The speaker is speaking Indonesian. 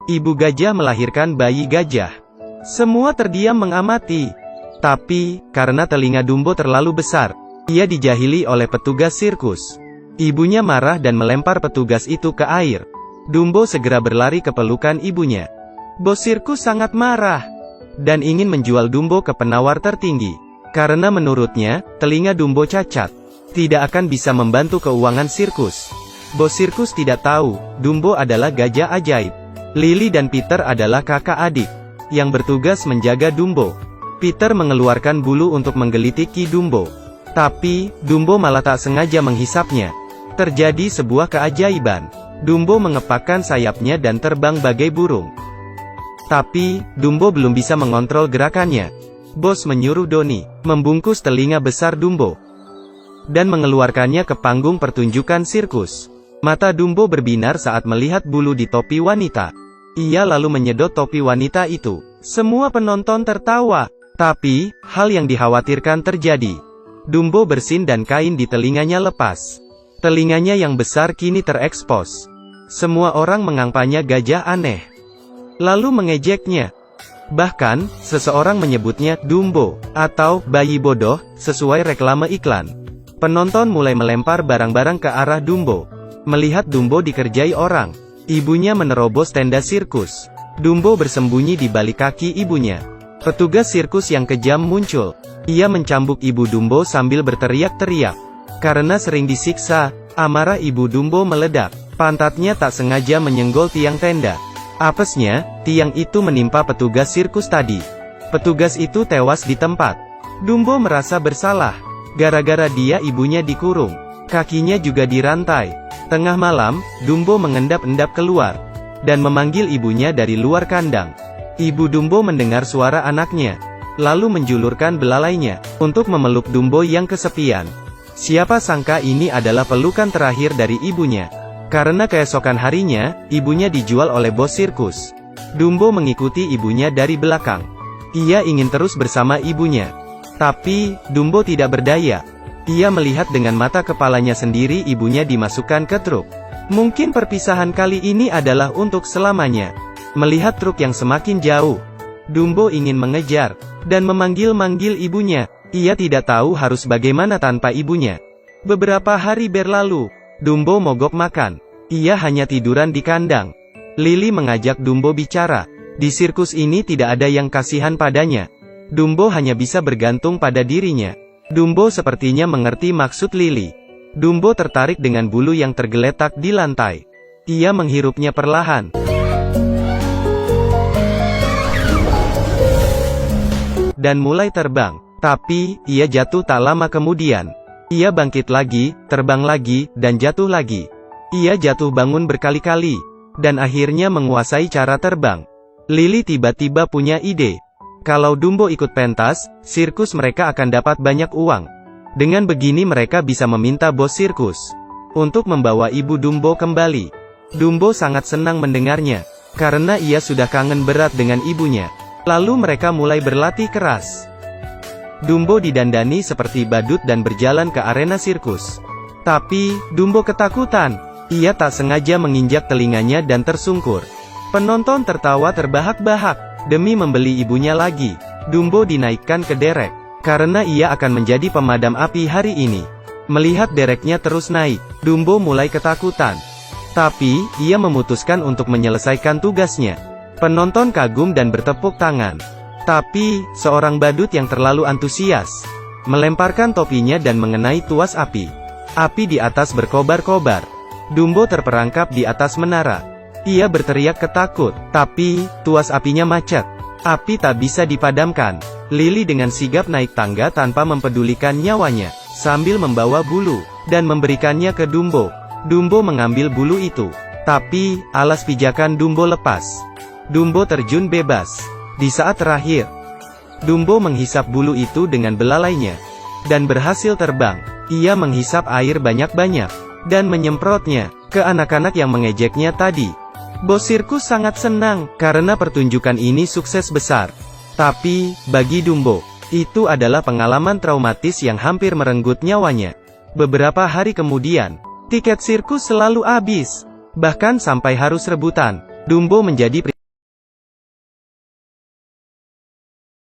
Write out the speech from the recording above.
Ibu gajah melahirkan bayi gajah. Semua terdiam mengamati. Tapi, karena telinga Dumbo terlalu besar, ia dijahili oleh petugas sirkus. Ibunya marah dan melempar petugas itu ke air. Dumbo segera berlari ke pelukan ibunya. Bos sirkus sangat marah dan ingin menjual Dumbo ke penawar tertinggi. Karena menurutnya, telinga Dumbo cacat, tidak akan bisa membantu keuangan sirkus. Bos sirkus tidak tahu, Dumbo adalah gajah ajaib. Lily dan Peter adalah kakak adik yang bertugas menjaga Dumbo. Peter mengeluarkan bulu untuk menggelitiki Dumbo. Tapi, Dumbo malah tak sengaja menghisapnya. Terjadi sebuah keajaiban. Dumbo mengepakkan sayapnya dan terbang bagai burung. Tapi, Dumbo belum bisa mengontrol gerakannya. Bos menyuruh Donnie membungkus telinga besar Dumbo dan mengeluarkannya ke panggung pertunjukan sirkus. Mata Dumbo berbinar saat melihat bulu di topi wanita. Ia lalu menyedot topi wanita itu. Semua penonton tertawa. Tapi, hal yang dikhawatirkan terjadi. Dumbo bersin dan kain di telinganya lepas. Telinganya yang besar kini terekspos. Semua orang menganggapnya gajah aneh, lalu mengejeknya. Bahkan, seseorang menyebutnya Dumbo atau bayi bodoh, sesuai reklame iklan. Penonton mulai melempar barang-barang ke arah Dumbo. Melihat Dumbo dikerjai orang, ibunya menerobos tenda sirkus. Dumbo bersembunyi di balik kaki ibunya. Petugas sirkus yang kejam muncul. Ia mencambuk ibu Dumbo sambil berteriak-teriak. Karena sering disiksa, amarah ibu Dumbo meledak. Pantatnya tak sengaja menyenggol tiang tenda. Apesnya, tiang itu menimpa petugas sirkus tadi. Petugas itu tewas di tempat. Dumbo merasa bersalah. Gara-gara dia ibunya dikurung. Kakinya juga dirantai. Tengah malam, Dumbo mengendap-endap keluar dan memanggil ibunya dari luar kandang. Ibu Dumbo mendengar suara anaknya, lalu menjulurkan belalainya untuk memeluk Dumbo yang kesepian. Siapa sangka ini adalah pelukan terakhir dari ibunya. Karena keesokan harinya, ibunya dijual oleh bos sirkus. Dumbo mengikuti ibunya dari belakang. Ia ingin terus bersama ibunya. Tapi, Dumbo tidak berdaya. Ia melihat dengan mata kepalanya sendiri ibunya dimasukkan ke truk. Mungkin perpisahan kali ini adalah untuk selamanya. Melihat truk yang semakin jauh, Dumbo ingin mengejar dan memanggil-manggil ibunya. Ia tidak tahu harus bagaimana tanpa ibunya. Beberapa hari berlalu, Dumbo mogok makan. Ia hanya tiduran di kandang. Lily mengajak Dumbo bicara. Di sirkus ini tidak ada yang kasihan padanya. Dumbo hanya bisa bergantung pada dirinya. Dumbo sepertinya mengerti maksud Lily. Dumbo tertarik dengan bulu yang tergeletak di lantai. Ia menghirupnya perlahan dan mulai terbang. Tapi, ia jatuh tak lama kemudian. Ia bangkit lagi, terbang lagi, dan jatuh lagi. Ia jatuh bangun berkali-kali, dan akhirnya menguasai cara terbang. Lily tiba-tiba punya ide. Kalau Dumbo ikut pentas, sirkus mereka akan dapat banyak uang. Dengan begini mereka bisa meminta bos sirkus untuk membawa ibu Dumbo kembali. Dumbo sangat senang mendengarnya, karena ia sudah kangen berat dengan ibunya. Lalu mereka mulai berlatih keras. Dumbo didandani seperti badut dan berjalan ke arena sirkus. Tapi, Dumbo ketakutan. Ia tak sengaja menginjak telinganya dan tersungkur. Penonton tertawa terbahak-bahak. Demi membeli ibunya lagi, Dumbo dinaikkan ke derek. Karena ia akan menjadi pemadam api hari ini. Melihat dereknya terus naik, Dumbo mulai ketakutan. Tapi, ia memutuskan untuk menyelesaikan tugasnya. Penonton kagum dan bertepuk tangan. Tapi, seorang badut yang terlalu antusias melemparkan topinya dan mengenai tuas api. Api di atas berkobar-kobar. Dumbo terperangkap di atas menara. Ia berteriak ketakut, tapi tuas apinya macet. Api tak bisa dipadamkan. Lily dengan sigap naik tangga tanpa mempedulikan nyawanya, sambil membawa bulu dan memberikannya ke Dumbo. Dumbo mengambil bulu itu, tapi alas pijakan Dumbo lepas. Dumbo terjun bebas. Di saat terakhir, Dumbo menghisap bulu itu dengan belalainya dan berhasil terbang. Ia menghisap air banyak-banyak dan menyemprotnya ke anak-anak yang mengejeknya tadi. Bos sirkus sangat senang karena pertunjukan ini sukses besar. Tapi, bagi Dumbo, itu adalah pengalaman traumatis yang hampir merenggut nyawanya. Beberapa hari kemudian, tiket sirkus selalu habis. Bahkan sampai harus rebutan. Dumbo menjadi